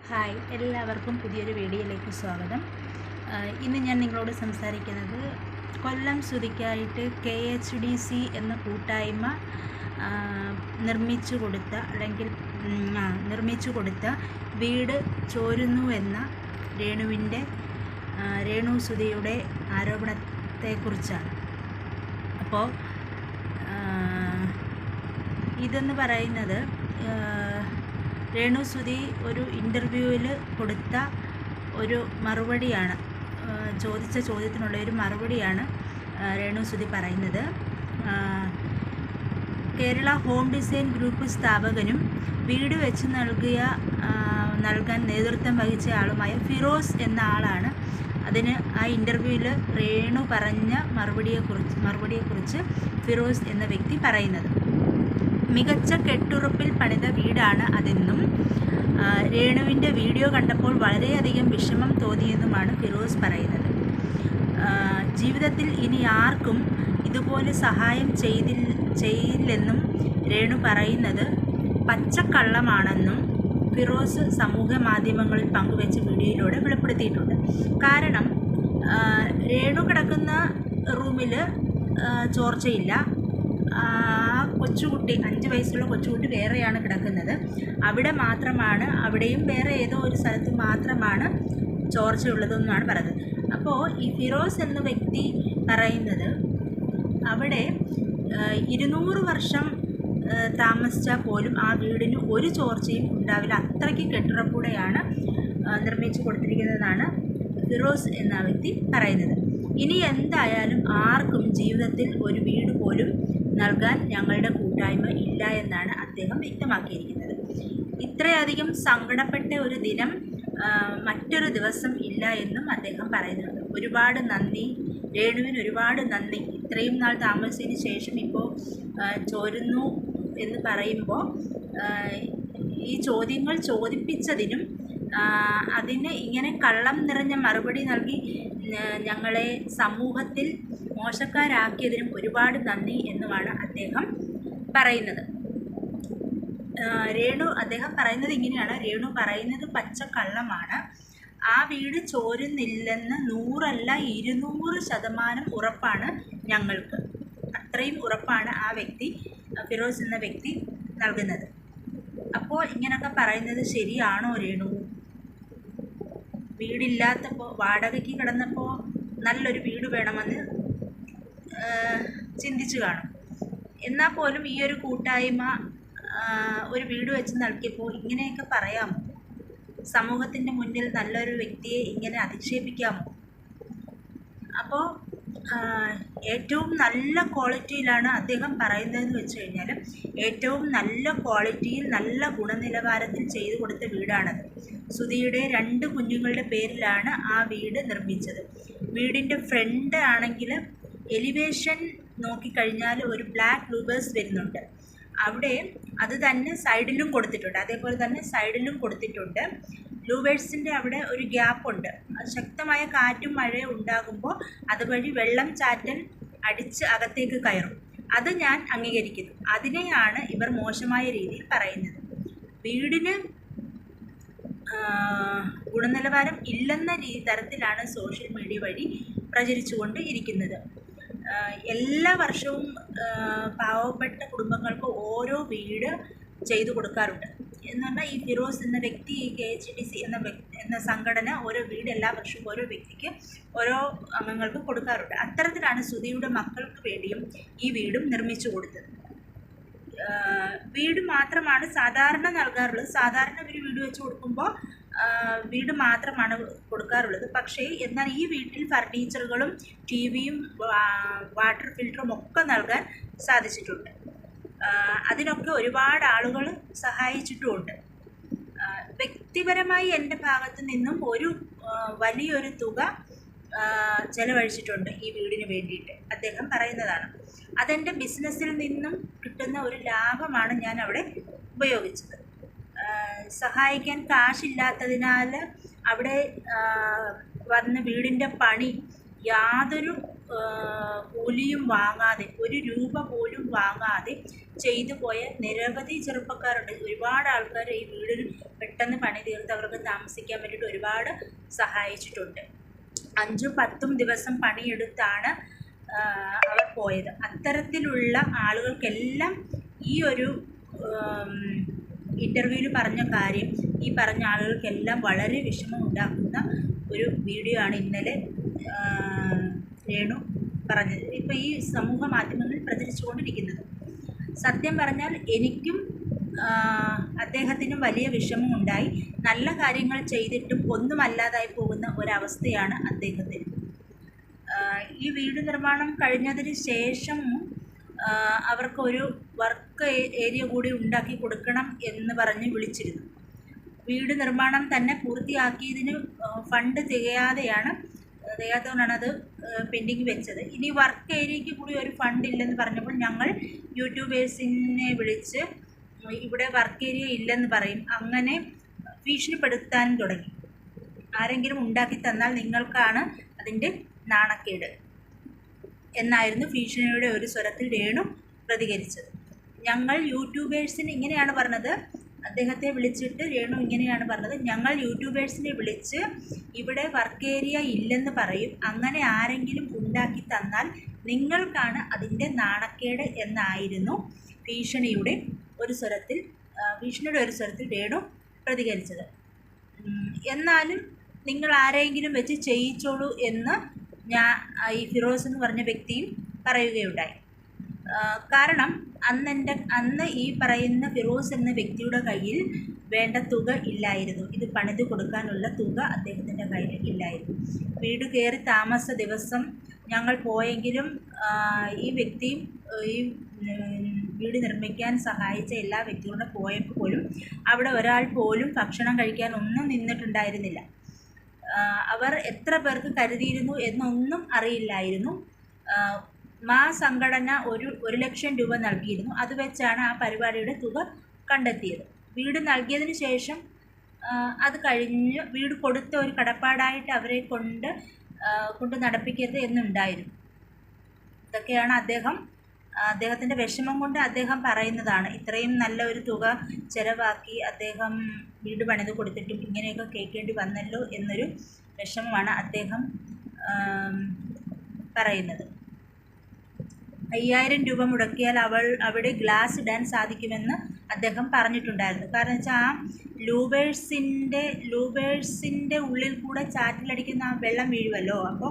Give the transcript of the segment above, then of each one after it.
Hi, എല്ലാവർക്കും പുതിയൊരു വീഡിയോയിലേക്ക് സ്വാഗതം. ഇന്ന് ഞാൻ നിങ്ങളോട് സംസാരിക്കുന്നത് കൊല്ലം ശ്രുതിക്കായിട്ട് KHDC എന്ന കൂട്ടായ്മ നിർമ്മിച്ചു കൊടുത്ത വീട് ചോരുന്നു എന്ന രേണു സുധിയുടെ ആരോപണത്തെക്കുറിച്ചാണ്. അപ്പോൾ ഇതെന്ന് പറയുന്നത് രേണു സുധി ഒരു ഇൻ്റർവ്യൂവിൽ കൊടുത്ത ഒരു മറുപടിയാണ്, ചോദിച്ച ചോദ്യത്തിനുള്ള ഒരു മറുപടിയാണ് രേണു സുധി പറയുന്നത്. കേരള ഹോം ഡിസൈൻ ഗ്രൂപ്പ് സ്ഥാപകനും വീട് വെച്ച് നൽകാൻ നേതൃത്വം വഹിച്ച ആളുമായ ഫിറോസ് എന്ന ആളാണ് ആ ഇൻ്റർവ്യൂവിൽ രേണു പറഞ്ഞ മറുപടിയെക്കുറിച്ച് ഫിറോസ് എന്ന വ്യക്തി പറയുന്നത്. മികച്ച കെട്ടുറപ്പിൽ പണിത വീടാണ് അതെന്നും രേണുവിൻ്റെ വീഡിയോ കണ്ടപ്പോൾ വളരെയധികം വിഷമം തോന്നിയെന്നുമാണ് ഫിറോസ് പറയുന്നത്. ജീവിതത്തിൽ ഇനി ആർക്കും ഇതുപോലെ സഹായം ചെയ്യില്ലെന്നും രേണു പറയുന്നത് പച്ചക്കള്ളമാണെന്നും ഫിറോസ് സമൂഹ മാധ്യമങ്ങളിൽ പങ്കുവെച്ച വീഡിയോയിലൂടെ വെളിപ്പെടുത്തിയിട്ടുണ്ട്. കാരണം രേണു കിടക്കുന്ന റൂമിൽ ചോർച്ചയില്ല. കൊച്ചുകുട്ടി 5 വയസ്സുള്ള കൊച്ചുകുട്ടി വേറെയാണ് കിടക്കുന്നത്. അവിടെയും വേറെ ഏതോ ഒരു സ്ഥലത്ത് മാത്രമാണ് ചോർച്ചയുള്ളതെന്നാണ് പറയുന്നത്. അപ്പോൾ ഈ ഫിറോസ് എന്ന വ്യക്തി പറയുന്നത് അവിടെ 200 വർഷം താമസിച്ചാൽ പോലും ആ വീടിന് ഒരു ചോർച്ചയും ഉണ്ടാവില്ല, അത്രയ്ക്ക് കെട്ടുറപ്പോടെയാണ് നിർമ്മിച്ചു കൊടുത്തിരിക്കുന്നതെന്നാണ് ഫിറോസ് എന്ന വ്യക്തി പറയുന്നത്. ഇനി എന്തായാലും ആർക്കും ജീവിതത്തിൽ ഒരു വീട് പോലും നൽകാൻ ഞങ്ങളുടെ കൂട്ടായ്മ ഇല്ല എന്നാണ് അദ്ദേഹം വ്യക്തമാക്കിയിരിക്കുന്നത്. ഇത്രയധികം സങ്കടപ്പെട്ട ഒരു ദിനം മറ്റൊരു ദിവസം ഇല്ല എന്നും അദ്ദേഹം പറയുന്നുണ്ട്. ഒരുപാട് നന്ദി രേണുവിന്, ഒരുപാട് നന്ദി. ഇത്രയും നാൾ താമസിച്ചതിന് ശേഷം ഇപ്പോൾ ചോരുന്നു എന്ന് പറയുമ്പോൾ ഈ ചോദ്യങ്ങൾ ചോദിപ്പിച്ചതിനും അതിന് ഇങ്ങനെ കള്ളം നിറഞ്ഞ മറുപടി നൽകി ഞങ്ങളെ സമൂഹത്തിൽ മോശക്കാരാക്കിയതിനും ഒരുപാട് നന്ദി എന്നുമാണ് അദ്ദേഹം പറയുന്നത്. അദ്ദേഹം പറയുന്നത് ഇങ്ങനെയാണ്: രേണു പറയുന്നത് പച്ചക്കള്ളമാണ്. ആ വീട് ചോരുന്നില്ലെന്ന് 100 അല്ല 200% ഉറപ്പാണ് ഞങ്ങൾക്ക്. അത്രയും ഉറപ്പാണ് ആ വ്യക്തി, ഫിറോസ് എന്ന വ്യക്തി നൽകുന്നത്. അപ്പോൾ ഇങ്ങനെയൊക്കെ പറയുന്നത് ശരിയാണോ രേണു? വീടില്ലാത്തപ്പോൾ, വാടകയ്ക്ക് കിടന്നപ്പോൾ നല്ലൊരു വീട് വേണമെന്ന് ചിന്തിച്ചു കാണും. എന്നാൽ പോലും ഈ ഒരു കൂട്ടായ്മ ഒരു വീട് വെച്ച് നൽകിയപ്പോൾ ഇങ്ങനെയൊക്കെ പറയാമോ? സമൂഹത്തിൻ്റെ മുന്നിൽ നല്ലൊരു വ്യക്തിയെ ഇങ്ങനെ അധിക്ഷേപിക്കാമോ? അപ്പോൾ ഏറ്റവും നല്ല ക്വാളിറ്റിയിലാണ് അദ്ദേഹം പറയുന്നതെന്ന് വെച്ച് കഴിഞ്ഞാൽ, ഏറ്റവും നല്ല ക്വാളിറ്റിയിൽ നല്ല ഗുണനിലവാരത്തിൽ ചെയ്തു കൊടുത്ത വീടാണത്. സുധിയുടെ 2 കുഞ്ഞുങ്ങളുടെ പേരിലാണ് ആ വീട് നിർമ്മിച്ചത്. വീടിൻ്റെ ഫ്രണ്ട് ആണെങ്കിൽ എലിവേഷൻ നോക്കിക്കഴിഞ്ഞാൽ ഒരു ബ്ലാക്ക് ലൂബേഴ്സ് വരുന്നുണ്ട്. അവിടെ അത് തന്നെ സൈഡിലും കൊടുത്തിട്ടുണ്ട്. അതേപോലെ തന്നെ സൈഡിലും കൊടുത്തിട്ടുണ്ട്. ലൂവേഴ്സിൻ്റെ അവിടെ ഒരു ഗ്യാപ്പുണ്ട്. ശക്തമായ കാറ്റും മഴയും ഉണ്ടാകുമ്പോൾ അതുവഴി വെള്ളം ചാറ്റൽ അടിച്ച് അകത്തേക്ക് കയറും. അത് ഞാൻ അംഗീകരിക്കുന്നു. അതിനെയാണ് ഇവർ മോശമായ രീതിയിൽ പറയുന്നത്. വീടിന് ഗുണനിലവാരം ഇല്ലെന്ന തരത്തിലാണ് സോഷ്യൽ മീഡിയ വഴി പ്രചരിച്ചുകൊണ്ട് ഇരിക്കുന്നത്. എല്ലാ വർഷവും പാവപ്പെട്ട കുടുംബങ്ങൾക്ക് ഓരോ വീട് ചെയ്തു കൊടുക്കാറുണ്ട്. എന്ന് പറഞ്ഞാൽ ഈ ഫിറോസ് എന്ന വ്യക്തി, ഈ KHDC എന്ന സംഘടന ഓരോ വീട് എല്ലാ വർഷവും ഓരോ വ്യക്തിക്ക്, ഓരോ അംഗങ്ങൾക്ക് കൊടുക്കാറുണ്ട്. അത്തരത്തിലാണ് സുധിയുടെ മക്കൾക്ക് വേണ്ടിയും ഈ വീടും നിർമ്മിച്ചു കൊടുത്തത്. വീട് മാത്രമാണ് സാധാരണ നൽകാറുള്ളത്. സാധാരണ ഒരു വീട് വെച്ച് കൊടുക്കുമ്പോൾ വീട് മാത്രമാണ് കൊടുക്കാറുള്ളത്. പക്ഷേ എന്നാൽ ഈ വീട്ടിൽ ഫർണിച്ചറുകളും TVയും വാട്ടർ ഫിൽറ്ററും ഒക്കെ നൽകാൻ സാധിച്ചിട്ടുണ്ട്. അതിനൊക്കെ ഒരുപാട് ആളുകൾ സഹായിച്ചിട്ടുമുണ്ട്. വ്യക്തിപരമായി എൻ്റെ ഭാഗത്തു നിന്നും ഒരു വലിയൊരു തുക ചെലവഴിച്ചിട്ടുണ്ട് ഈ വീടിന് വേണ്ടിയിട്ട്. അദ്ദേഹം പറയുന്നതാണ്. അതെൻ്റെ ബിസിനസ്സിൽ നിന്നും കിട്ടുന്ന ഒരു ലാഭമാണ് ഞാൻ അവിടെ ഉപയോഗിച്ചത്. സഹായിക്കാൻ കാശില്ലാത്തതിനാൽ അവിടെ വന്ന് വീടിൻ്റെ പണി യാതൊരു കൂലിയും വാങ്ങാതെ, 1 രൂപ പോലും വാങ്ങാതെ ചെയ്തു പോയ നിരവധി ചെറുപ്പക്കാരുണ്ട്. ഒരുപാട് ആൾക്കാർ ഈ വീടിൽ പെട്ടെന്ന് പണി തീർത്ത് അവർക്ക് താമസിക്കാൻ വേണ്ടിയിട്ട് ഒരുപാട് സഹായിച്ചിട്ടുണ്ട്. 5-10 ദിവസം പണിയെടുത്താണ് അവർ പോയത്. അത്തരത്തിലുള്ള ആളുകൾക്കെല്ലാം ഈ ഒരു ഇൻ്റർവ്യൂവിൽ പറഞ്ഞ കാര്യം ഈ പറഞ്ഞ ആളുകൾക്കെല്ലാം വളരെ വിഷമം ഉണ്ടാക്കുന്ന ഒരു വീഡിയോ ആണ് ഇന്നലെ രേണു പറഞ്ഞത്. ഇപ്പോൾ ഈ സമൂഹ മാധ്യമങ്ങളിൽ പ്രചരിച്ചുകൊണ്ടിരിക്കുന്നത്. സത്യം പറഞ്ഞാൽ എനിക്കും അദ്ദേഹത്തിനും വലിയ വിഷമമുണ്ടായി. നല്ല കാര്യങ്ങൾ ചെയ്തിട്ടും ഒന്നുമല്ലാതായി പോകുന്ന ഒരവസ്ഥയാണ് അദ്ദേഹത്തിന്. ഈ വീട് നിർമ്മാണം കഴിഞ്ഞതിന് ശേഷം അവർക്കൊരു വർക്ക് ഏരിയ കൂടി ഉണ്ടാക്കി കൊടുക്കണം എന്ന് പറഞ്ഞ് വിളിച്ചിരുന്നു. വീട് നിർമ്മാണം തന്നെ പൂർത്തിയാക്കിയതിന് ഫണ്ട് തികയാത്തതുകൊണ്ടാണ് അത് പെൻഡിങ് വെച്ചത്. ഇനി വർക്ക് ഏരിയയ്ക്ക് കൂടി ഒരു ഫണ്ട് ഇല്ലെന്ന് പറഞ്ഞപ്പോൾ ഞങ്ങൾ യൂട്യൂബേഴ്സിനെ വിളിച്ച് ഇവിടെ വർക്ക് ഏരിയ ഇല്ലെന്ന് പറയും, അങ്ങനെ ഭീഷണിപ്പെടുത്താൻ തുടങ്ങി. ആരെങ്കിലും ഉണ്ടാക്കി തന്നാൽ നിങ്ങൾക്കാണ് അതിൻ്റെ നാണക്കേട് എന്നായിരുന്നു ഭീഷണിയുടെ ഒരു സ്വരത്തിൽ രേണു പ്രതികരിച്ചത്. ഞങ്ങൾ യൂട്യൂബേഴ്സിന് ഇങ്ങനെയാണ് പറഞ്ഞത്, അദ്ദേഹത്തെ വിളിച്ചിട്ട് രേണു ഇങ്ങനെയാണ് പറഞ്ഞത്, ഞങ്ങൾ യൂട്യൂബേഴ്സിനെ വിളിച്ച് ഇവിടെ വർക്ക് ഏരിയ ഇല്ലെന്ന് പറയും, അങ്ങനെ ആരെങ്കിലും ഉണ്ടാക്കി തന്നാൽ നിങ്ങൾക്കാണ് അതിൻ്റെ നാണക്കേട് എന്നായിരുന്നു ഭീഷണിയുടെ ഒരു സ്വരത്തിൽ രേണു പ്രതികരിച്ചത്. എന്നാലും നിങ്ങൾ ആരെങ്കിലും വെച്ച് ചെയ്യിച്ചോളൂ എന്ന് ഈ ഫിറോസ് എന്ന് പറഞ്ഞ വ്യക്തിയും പറയുകയുണ്ടായി. കാരണം അന്ന് ഈ പറയുന്ന ഫിറോസ് എന്ന വ്യക്തിയുടെ കയ്യിൽ വേണ്ട തുക ഇല്ലായിരുന്നു. ഇത് പണിത് കൊടുക്കാനുള്ള തുക അദ്ദേഹത്തിൻ്റെ കയ്യിൽ ഇല്ലായിരുന്നു. വീട് കയറി താമസ ദിവസം ഞങ്ങൾ പോയെങ്കിലും ഈ വ്യക്തിയും ഈ വീട് നിർമ്മിക്കാൻ സഹായിച്ച എല്ലാ വ്യക്തികളുടെ പോയപ്പോൾ പോലും അവിടെ ഒരാൾ പോലും ഭക്ഷണം കഴിക്കാൻ ഒന്നും നിന്നിട്ടുണ്ടായിരുന്നില്ല. അവർ എത്ര പേർക്ക് കരുതിയിരുന്നു എന്നൊന്നും അറിയില്ലായിരുന്നു. സംഘടന 1 ലക്ഷം രൂപ നൽകിയിരുന്നു. അത് വെച്ചാണ് ആ പരിപാടിയുടെ തുക കണ്ടെത്തിയത്. വീട് നൽകിയതിന് ശേഷം അത് കഴിഞ്ഞ് വീട് കൊടുത്ത ഒരു കടപ്പാടായിട്ട് അവരെ കൊണ്ട് നടപ്പിക്കരുത് എന്നുണ്ടായിരുന്നു. ഇതൊക്കെയാണ് അദ്ദേഹത്തിൻ്റെ വിഷമം കൊണ്ട് അദ്ദേഹം പറയുന്നതാണ്. ഇത്രയും നല്ല ഒരു തുക ചിലവാക്കി അദ്ദേഹം വീട് പണിത് കൊടുത്തിട്ടും ഇങ്ങനെയൊക്കെ കേൾക്കേണ്ടി വന്നല്ലോ എന്നൊരു വിഷമമാണ് അദ്ദേഹം പറയുന്നത്. 5000 രൂപ മുടക്കിയാൽ അവിടെ ഗ്ലാസ് ഇടാൻ സാധിക്കുമെന്ന് അദ്ദേഹം പറഞ്ഞിട്ടുണ്ടായിരുന്നു. കാരണം വെച്ചാൽ ആ ലൂബേഴ്സിൻ്റെ ഉള്ളിൽ കൂടെ ചാറ്റിലടിക്കുന്ന ആ വെള്ളം വീഴുമല്ലോ. അപ്പോൾ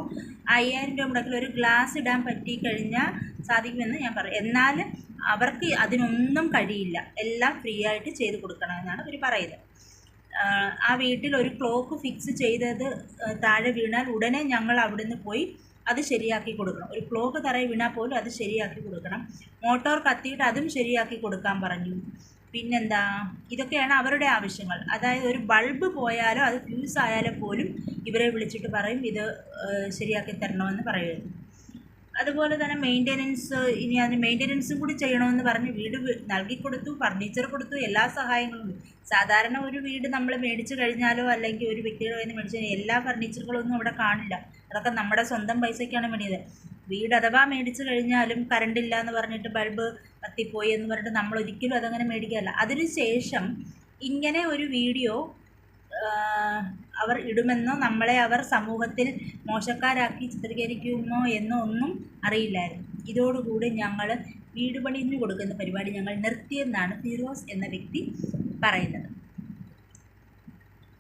5000 രൂപ മുടക്കിൽ ഒരു ഗ്ലാസ് ഇടാൻ പറ്റിക്കഴിഞ്ഞാൽ സാധിക്കുമെന്ന് ഞാൻ പറയും. എന്നാൽ അവർക്ക് അതിനൊന്നും കഴിയില്ല, എല്ലാം ഫ്രീ ആയിട്ട് ചെയ്ത് കൊടുക്കണമെന്നാണ് അവർ പറയുന്നത്. ആ വീട്ടിൽ ഒരു ക്ലോക്ക് ഫിക്സ് ചെയ്തത് താഴെ വീണാൽ ഉടനെ ഞങ്ങൾ അവിടുന്ന് പോയി അത് ശരിയാക്കി കൊടുക്കണം. ഒരു ക്ലോക്ക് തറയിൽ വീണാൽ പോലും അത് ശരിയാക്കി കൊടുക്കണം. മോട്ടോർ കത്തിയിട്ട് അതും ശരിയാക്കി കൊടുക്കാൻ പറഞ്ഞു. പിന്നെന്താ, ഇതൊക്കെയാണ് അവരുടെ ആവശ്യങ്ങൾ. അതായത് ഒരു ബൾബ് പോയാലോ അത് ഫ്യൂസ് ആയാലോ പോലും ഇവരെ വിളിച്ചിട്ട് പറയും ഇത് ശരിയാക്കി തരണമെന്ന് പറയുന്നു. അതുപോലെ തന്നെ ഇനി അതിന് മെയിൻ്റനൻസും കൂടി ചെയ്യണമെന്ന് പറഞ്ഞ് വീട് നൽകിക്കൊടുത്തു, ഫർണിച്ചർ കൊടുത്തു, എല്ലാ സഹായങ്ങളും. സാധാരണ ഒരു വീട് നമ്മൾ മേടിച്ചു കഴിഞ്ഞാലോ അല്ലെങ്കിൽ ഒരു വ്യക്തിയുടെ കയ്യിൽ നിന്ന് മേടിച്ചു കഴിഞ്ഞാൽ എല്ലാ ഫർണിച്ചറുകളൊന്നും അവിടെ കാണില്ല. അതൊക്കെ നമ്മുടെ സ്വന്തം പൈസയ്ക്കാണ് വേണ്ടിയത്. വീട് അഥവാ മേടിച്ചു കഴിഞ്ഞാലും കറണ്ടില്ല എന്ന് പറഞ്ഞിട്ട് ബൾബ് കത്തിപ്പോയി എന്ന് പറഞ്ഞിട്ട് നമ്മൾ ഒരിക്കലും അതങ്ങനെ മേടിക്കാറില്ല. അതിനുശേഷം ഇങ്ങനെ ഒരു വീഡിയോ അവർ ഇടുമെന്നോ നമ്മളെ അവർ സമൂഹത്തിൽ മോശക്കാരാക്കി ചിത്രീകരിക്കുമോ എന്നോ ഒന്നും അറിയില്ലായിരുന്നു. ഇതോടുകൂടി ഞങ്ങൾ വീട് പണിഞ്ഞു കൊടുക്കുന്ന പരിപാടി ഞങ്ങൾ നിർത്തിയെന്നാണ് ഫിറോസ് എന്ന വ്യക്തി പറയുന്നത്.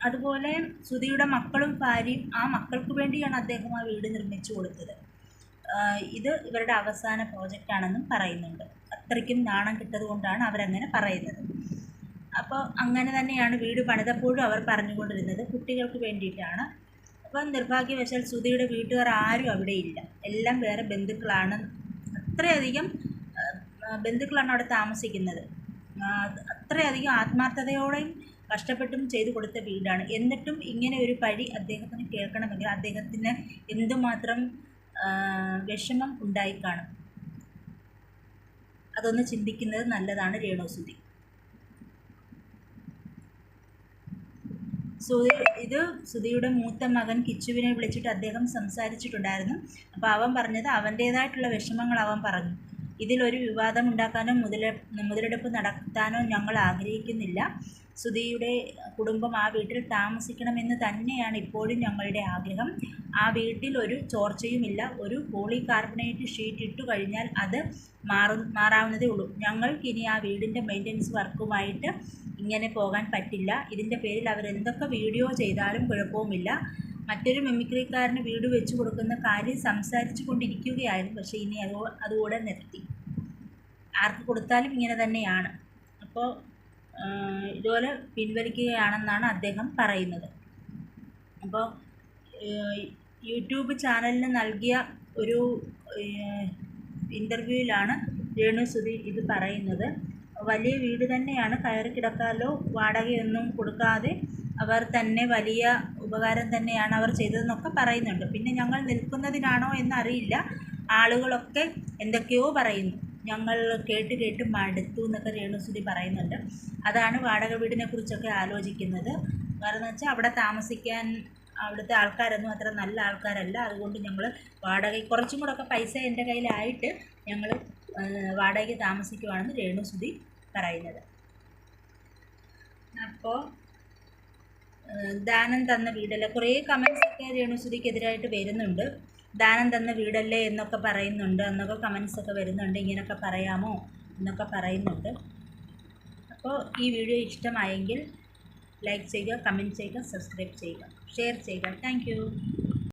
അതുപോലെ സുധിയുടെ മക്കളും ഭാര്യയും, ആ മക്കൾക്ക് വേണ്ടിയാണ് അദ്ദേഹം ആ വീട് നിർമ്മിച്ചു കൊടുത്തത്. ഇത് ഇവരുടെ അവസാന പ്രോജക്റ്റാണെന്നും പറയുന്നുണ്ട്. അത്രയ്ക്കും നാണം കിട്ടതുകൊണ്ടാണ് അവരങ്ങനെ പറയുന്നത്. അപ്പോൾ അങ്ങനെ തന്നെയാണ് വീട് പണിതപ്പോഴും അവർ പറഞ്ഞുകൊണ്ടിരുന്നത്, കുട്ടികൾക്ക് വേണ്ടിയിട്ടാണ്. അപ്പം നിർഭാഗ്യവശാൽ സുധിയുടെ വീട്ടുകാർ ആരും അവിടെ ഇല്ല, എല്ലാം വേറെ ബന്ധുക്കളാണ്. അത്രയധികം ബന്ധുക്കളാണ് അവിടെ താമസിക്കുന്നത്. അത്രയധികം ആത്മാർത്ഥതയോടെയും കഷ്ടപ്പെട്ടും ചെയ്തു കൊടുത്ത വീടാണ്. എന്നിട്ടും ഇങ്ങനെ ഒരു പഴി അദ്ദേഹത്തിന് കേൾക്കണമെങ്കിൽ അദ്ദേഹത്തിന് എന്തുമാത്രം വിഷമം ഉണ്ടായിക്കാണും. അതൊന്ന് ചിന്തിക്കുന്നത് നല്ലതാണ് രേണു സുധി. സുധിയുടെ മൂത്ത മകൻ കിച്ചുവിനെ വിളിച്ചിട്ട് അദ്ദേഹം സംസാരിച്ചിട്ടുണ്ടായിരുന്നു. അപ്പോൾ അവൻ പറഞ്ഞത് അവൻ്റേതായിട്ടുള്ള വിഷമങ്ങൾ അവൻ പറഞ്ഞു. ഇതിലൊരു വിവാദം ഉണ്ടാക്കാനോ മുതലെടുപ്പ് നടത്താനോ ഞങ്ങൾ ആഗ്രഹിക്കുന്നില്ല. സുധിയുടെ കുടുംബം ആ വീട്ടിൽ താമസിക്കണമെന്ന് തന്നെയാണ് ഇപ്പോഴും ഞങ്ങളുടെ ആഗ്രഹം. ആ വീട്ടിൽ ഒരു ചോർച്ചയുമില്ല. ഒരു പോളികാർബണേറ്റ് ഷീറ്റ് ഇട്ടു കഴിഞ്ഞാൽ അത് മാറാവുന്നതേ ഉള്ളൂ. ഞങ്ങൾക്കിനി ആ വീടിൻ്റെ മെയിൻ്റനൻസ് വർക്കുമായിട്ട് ഇങ്ങനെ പോകാൻ പറ്റില്ല. ഇതിൻ്റെ പേരിൽ അവരെന്തൊക്കെ വീഡിയോ ചെയ്താലും കുഴപ്പവുമില്ല. മറ്റൊരു മിമിക്രിക്കാരന് വീട് വെച്ച് കൊടുക്കുന്ന കാര്യം സംസാരിച്ചു കൊണ്ടിരിക്കുകയായിരുന്നു. പക്ഷേ ഇനി അതുകൂടെ നിർത്തി. ആർക്ക് കൊടുത്താലും ഇങ്ങനെ തന്നെയാണ്. അപ്പോൾ ഇതുപോലെ പിൻവലിക്കുകയാണെന്നാണ് അദ്ദേഹം പറയുന്നത്. അപ്പോൾ യൂട്യൂബ് ചാനലിന് നൽകിയ ഒരു ഇൻ്റർവ്യൂവിലാണ് രേണുസുധി ഇത് പറയുന്നത്. വലിയ വീട് തന്നെയാണ്, കയറി കിടക്കാലോ, വാടകയൊന്നും കൊടുക്കാതെ അവർ തന്നെ വലിയ ഉപകാരം തന്നെയാണ് അവർ ചെയ്തതെന്നൊക്കെ പറയുന്നുണ്ട്. പിന്നെ ഞങ്ങൾ നിൽക്കുന്നതിനാണോ എന്നറിയില്ല, ആളുകളൊക്കെ എന്തൊക്കെയോ പറയുന്നു. ഞങ്ങൾ കേട്ട് മടുത്തു എന്നൊക്കെ രേണുസുധി പറയുന്നുണ്ട്. അതാണ് വാടക വീടിനെ കുറിച്ചൊക്കെ ആലോചിക്കുന്നത്. കാരണം വെച്ചാൽ അവിടെ താമസിക്കാൻ അവിടുത്തെ ആൾക്കാരൊന്നും അത്ര നല്ല ആൾക്കാരല്ല. അതുകൊണ്ട് ഞങ്ങൾ കുറച്ചും കൂടെ ഒക്കെ പൈസ എൻ്റെ കയ്യിലായിട്ട് ഞങ്ങൾ വാടകയ്ക്ക് താമസിക്കുവാണെന്ന് രേണുസുധി പറയുന്നത്. അപ്പോൾ ദാനം തന്ന വീടല്ലേ, കുറേ കമൻസൊക്കെ രേണുസുധിക്കെതിരായിട്ട് വരുന്നുണ്ട്. ദാനം തന്ന വീടല്ലേ എന്നൊക്കെ പറയുന്നുണ്ട്, എന്നൊക്കെ കമൻസൊക്കെ വരുന്നുണ്ട്. ഇങ്ങനെയൊക്കെ പറയാമോ എന്നൊക്കെ പറയുന്നുണ്ട്. അപ്പോൾ ഈ വീഡിയോ ഇഷ്ടമായെങ്കിൽ ലൈക്ക് ചെയ്യുക, കമൻറ്റ് ചെയ്യുക, സബ്സ്ക്രൈബ് ചെയ്യുക, ഷെയർ ചെയ്യുക. താങ്ക്